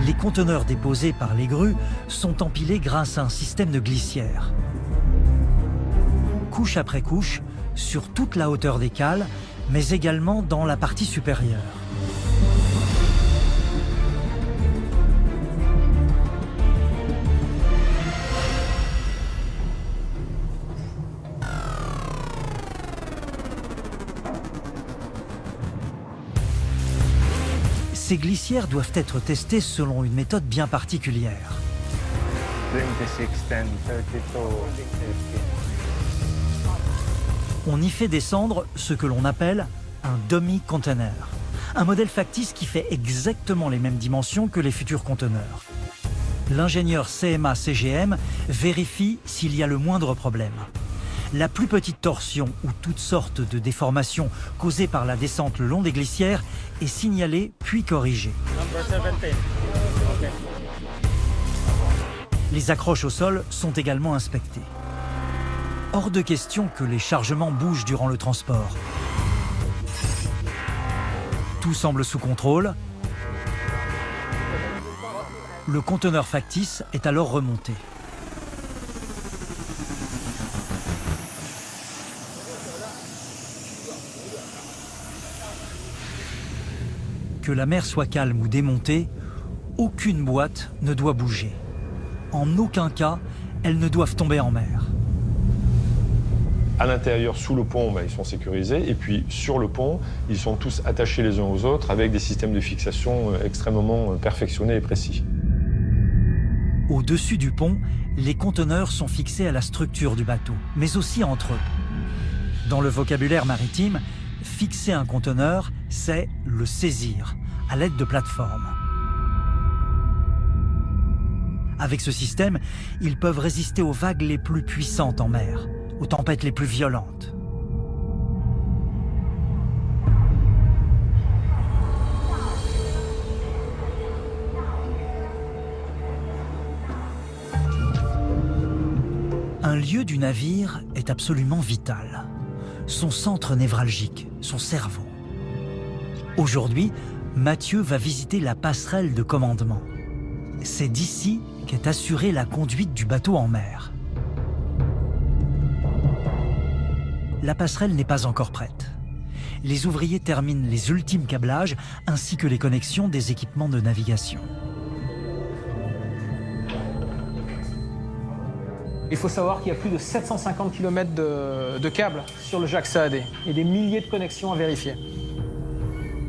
Les conteneurs déposés par les grues sont empilés grâce à un système de glissière. Couche après couche, sur toute la hauteur des cales, mais également dans la partie supérieure. Ces glissières doivent être testées selon une méthode bien particulière. 26, 10, 32. On y fait descendre ce que l'on appelle un dummy container, un modèle factice qui fait exactement les mêmes dimensions que les futurs conteneurs. L'ingénieur CMA-CGM vérifie s'il y a le moindre problème. La plus petite torsion ou toutes sortes de déformations causées par la descente le long des glissières est signalée puis corrigée. Les accroches au sol sont également inspectées. Hors de question que les chargements bougent durant le transport. Tout semble sous contrôle. Le conteneur factice est alors remonté. Que la mer soit calme ou démontée, aucune boîte ne doit bouger. En aucun cas, elles ne doivent tomber en mer. À l'intérieur, sous le pont, ils sont sécurisés. Et puis, sur le pont, ils sont tous attachés les uns aux autres avec des systèmes de fixation extrêmement perfectionnés et précis. Au-dessus du pont, les conteneurs sont fixés à la structure du bateau, mais aussi entre eux. Dans le vocabulaire maritime, fixer un conteneur, c'est le saisir, à l'aide de plateformes. Avec ce système, ils peuvent résister aux vagues les plus puissantes en mer, aux tempêtes les plus violentes. Un lieu du navire est absolument vital. Son centre névralgique, son cerveau. Aujourd'hui, Mathieu va visiter la passerelle de commandement. C'est d'ici qu'est assurée la conduite du bateau en mer. La passerelle n'est pas encore prête. Les ouvriers terminent les ultimes câblages ainsi que les connexions des équipements de navigation. Il faut savoir qu'il y a plus de 750 km de câbles sur le Jacques Saadé et des milliers de connexions à vérifier.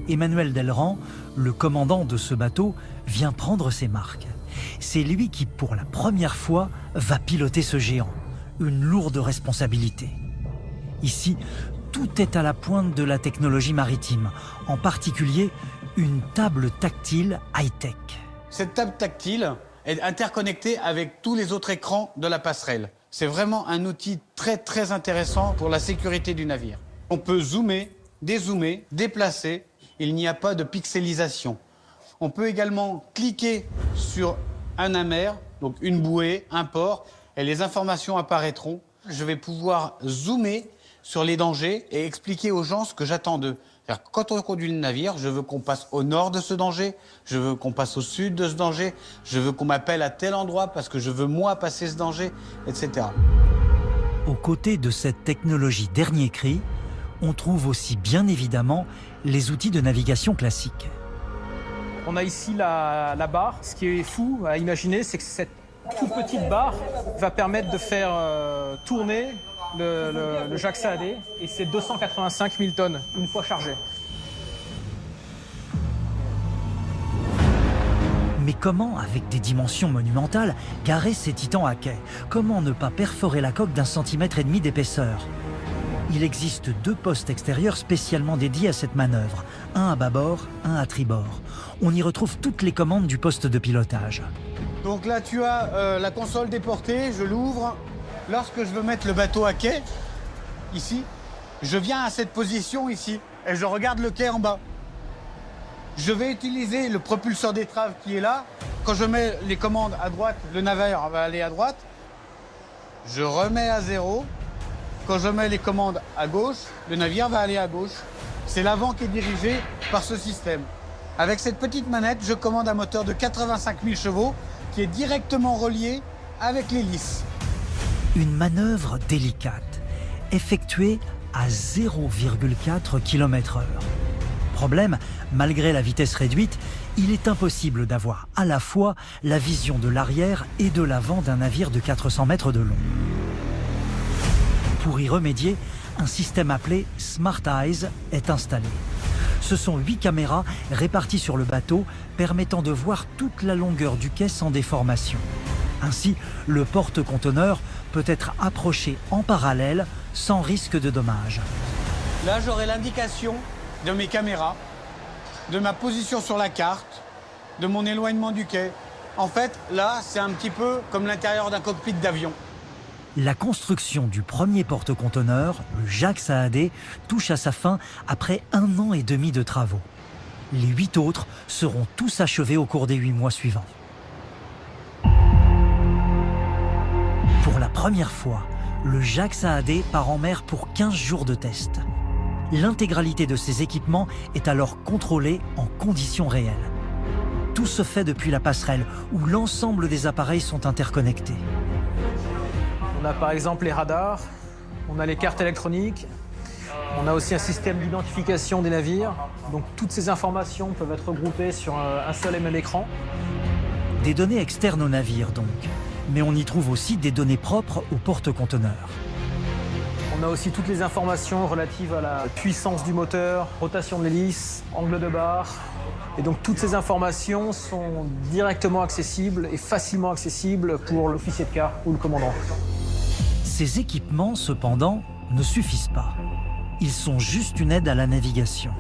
Emmanuel Delran, le commandant de ce bateau, vient prendre ses marques. C'est lui qui, pour la première fois, va piloter ce géant. Une lourde responsabilité. Ici, tout est à la pointe de la technologie maritime, en particulier une table tactile high-tech. Cette table tactile est interconnectée avec tous les autres écrans de la passerelle. C'est vraiment un outil très intéressant pour la sécurité du navire. On peut zoomer, dézoomer, déplacer. Il n'y a pas de pixelisation. On peut également cliquer sur un amer, donc une bouée, un port, et les informations apparaîtront. Je vais pouvoir zoomer sur les dangers et expliquer aux gens ce que j'attends d'eux. Quand on conduit le navire, je veux qu'on passe au nord de ce danger, je veux qu'on passe au sud de ce danger, je veux qu'on m'appelle à tel endroit parce que je veux moi passer ce danger, etc. Aux côtés de cette technologie dernier cri, on trouve aussi bien évidemment les outils de navigation classiques. On a ici la barre. Ce qui est fou à imaginer, c'est que cette toute petite barre va permettre de faire tourner le Jacques Saadé, et c'est 285 000 tonnes une fois chargé. Mais comment, avec des dimensions monumentales, garer ces titans à quai? Comment ne pas perforer la coque d'1,5 cm d'épaisseur? Il existe 2 postes extérieurs spécialement dédiés à cette manœuvre, un à bâbord, un à tribord. On y retrouve toutes les commandes du poste de pilotage. Donc là, tu as la console déportée, je l'ouvre. Lorsque je veux mettre le bateau à quai, ici, je viens à cette position ici et je regarde le quai en bas. Je vais utiliser le propulseur d'étrave qui est là. Quand je mets les commandes à droite, le navire va aller à droite. Je remets à 0. Quand je mets les commandes à gauche, le navire va aller à gauche. C'est l'avant qui est dirigé par ce système. Avec cette petite manette, je commande un moteur de 85 000 chevaux qui est directement relié avec l'hélice. Une manœuvre délicate, effectuée à 0,4 km/h. Problème, malgré la vitesse réduite, il est impossible d'avoir à la fois la vision de l'arrière et de l'avant d'un navire de 400 mètres de long. Pour y remédier, un système appelé Smart Eyes est installé. Ce sont 8 caméras réparties sur le bateau permettant de voir toute la longueur du quai sans déformation. Ainsi, le porte-conteneur peut être approché en parallèle sans risque de dommages. Là, j'aurai l'indication de mes caméras, de ma position sur la carte, de mon éloignement du quai. En fait, là, c'est un petit peu comme l'intérieur d'un cockpit d'avion. La construction du premier porte-conteneur, le Jacques Saadé, touche à sa fin après 1 an et demi de travaux. Les 8 autres seront tous achevés au cours des 8 mois suivants. Pour la première fois, le Jacques Saadé part en mer pour 15 jours de test. L'intégralité de ces équipements est alors contrôlée en conditions réelles. Tout se fait depuis la passerelle où l'ensemble des appareils sont interconnectés. On a par exemple les radars, on a les cartes électroniques, on a aussi un système d'identification des navires. Donc toutes ces informations peuvent être regroupées sur un seul et même écran. Des données externes au navire donc, mais on y trouve aussi des données propres au porte-conteneur. On a aussi toutes les informations relatives à la puissance du moteur, rotation de l'hélice, angle de barre. Et donc toutes ces informations sont directement accessibles et facilement accessibles pour l'officier de quart ou le commandant. Ces équipements, cependant, ne suffisent pas. Ils sont juste une aide à la navigation.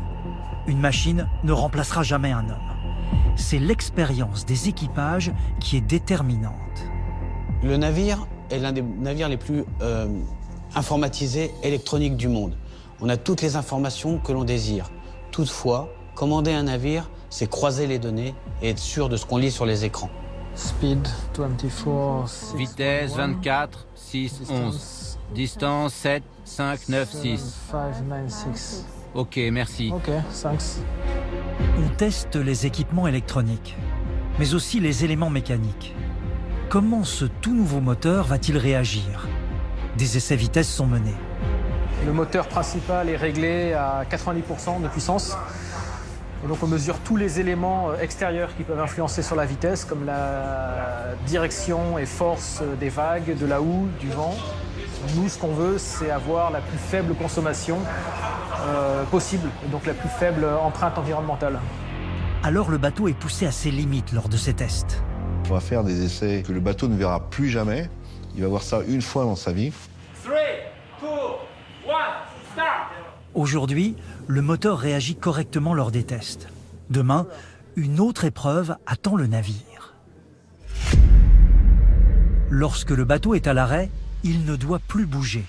Une machine ne remplacera jamais un homme. C'est l'expérience des équipages qui est déterminante. Le navire est l'un des navires les plus informatisés électroniques du monde. On a toutes les informations que l'on désire. Toutefois, commander un navire, c'est croiser les données et être sûr de ce qu'on lit sur les écrans. Speed 24, 6, Vitesse 24, 6, 11. Distance 7, 5, 9, 6. 5, 9, 6. Ok, merci. Ok, thanks. On teste les équipements électroniques, mais aussi les éléments mécaniques. Comment ce tout nouveau moteur va-t-il réagir? Des essais vitesse sont menés. Le moteur principal est réglé à 90% de puissance. Et donc on mesure tous les éléments extérieurs qui peuvent influencer sur la vitesse, comme la direction et force des vagues, de la houle, du vent. Nous, ce qu'on veut, c'est avoir la plus faible consommation possible, et donc la plus faible empreinte environnementale. Alors le bateau est poussé à ses limites lors de ces tests. On va faire des essais que le bateau ne verra plus jamais. Il va voir ça une fois dans sa vie. 3, 2, 1, start! Aujourd'hui, le moteur réagit correctement lors des tests. Demain, une autre épreuve attend le navire. Lorsque le bateau est à l'arrêt, il ne doit plus bouger.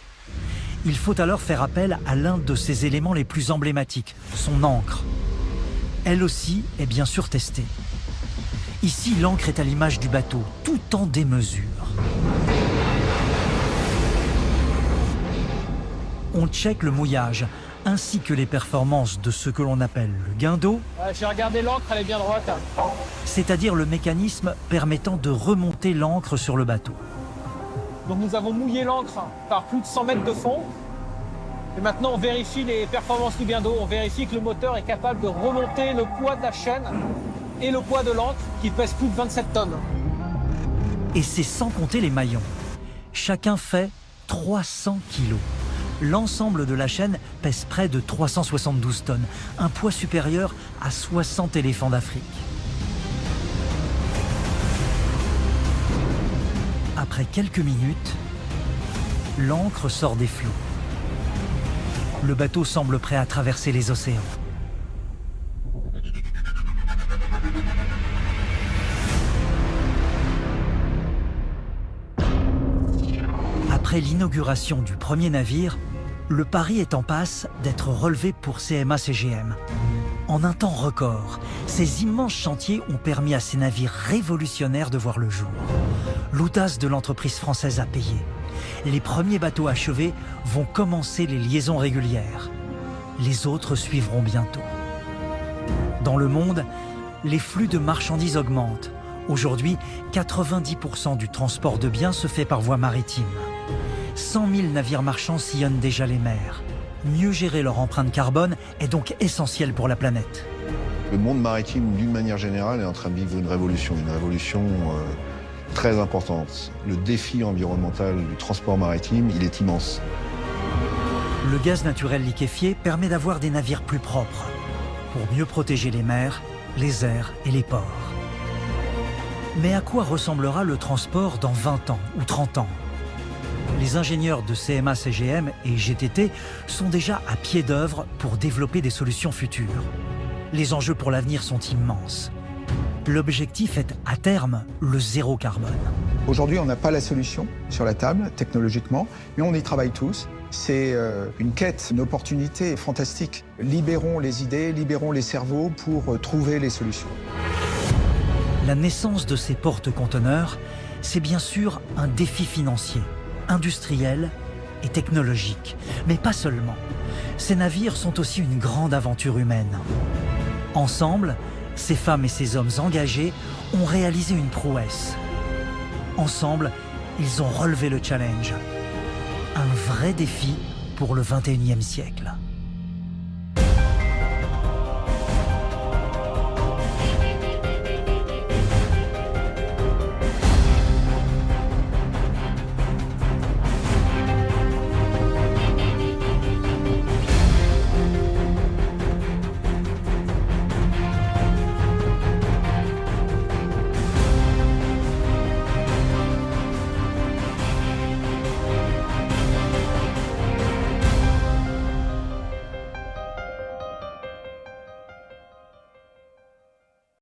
Il faut alors faire appel à l'un de ses éléments les plus emblématiques, son ancre. Elle aussi est bien sûr testée. Ici, l'ancre est à l'image du bateau, tout en démesure. On check le mouillage, ainsi que les performances de ce que l'on appelle le guindeau. J'ai regardé l'ancre, elle est bien droite. C'est-à-dire le mécanisme permettant de remonter l'ancre sur le bateau. Donc nous avons mouillé l'ancre par plus de 100 mètres de fond. Et maintenant on vérifie les performances du guindeau. On vérifie que le moteur est capable de remonter le poids de la chaîne et le poids de l'ancre qui pèse plus de 27 tonnes. Et c'est sans compter les maillons. Chacun fait 300 kilos. L'ensemble de la chaîne pèse près de 372 tonnes, un poids supérieur à 60 éléphants d'Afrique. Après quelques minutes, l'ancre sort des flots. Le bateau semble prêt à traverser les océans. Après l'inauguration du premier navire, le pari est en passe d'être relevé pour CMA-CGM. En un temps record, ces immenses chantiers ont permis à ces navires révolutionnaires de voir le jour. L'audace de l'entreprise française a payé. Les premiers bateaux achevés vont commencer les liaisons régulières. Les autres suivront bientôt. Dans le monde, les flux de marchandises augmentent. Aujourd'hui, 90% du transport de biens se fait par voie maritime. 100 000 navires marchands sillonnent déjà les mers. Mieux gérer leur empreinte carbone est donc essentiel pour la planète. Le monde maritime, d'une manière générale, est en train de vivre une révolution très importante. Le défi environnemental du transport maritime, il est immense. Le gaz naturel liquéfié permet d'avoir des navires plus propres, pour mieux protéger les mers, les airs et les ports. Mais à quoi ressemblera le transport dans 20 ans ou 30 ans? Les ingénieurs de CMA CGM et GTT sont déjà à pied d'œuvre pour développer des solutions futures. Les enjeux pour l'avenir sont immenses. L'objectif est, à terme, le zéro carbone. Aujourd'hui, on n'a pas la solution sur la table, technologiquement, mais on y travaille tous. C'est une quête, une opportunité fantastique. Libérons les idées, libérons les cerveaux pour trouver les solutions. La naissance de ces porte-conteneurs, c'est bien sûr un défi financier, industriel et technologique. Mais pas seulement. Ces navires sont aussi une grande aventure humaine. Ensemble, ces femmes et ces hommes engagés ont réalisé une prouesse. Ensemble, ils ont relevé le challenge. Un vrai défi pour le XXIe siècle.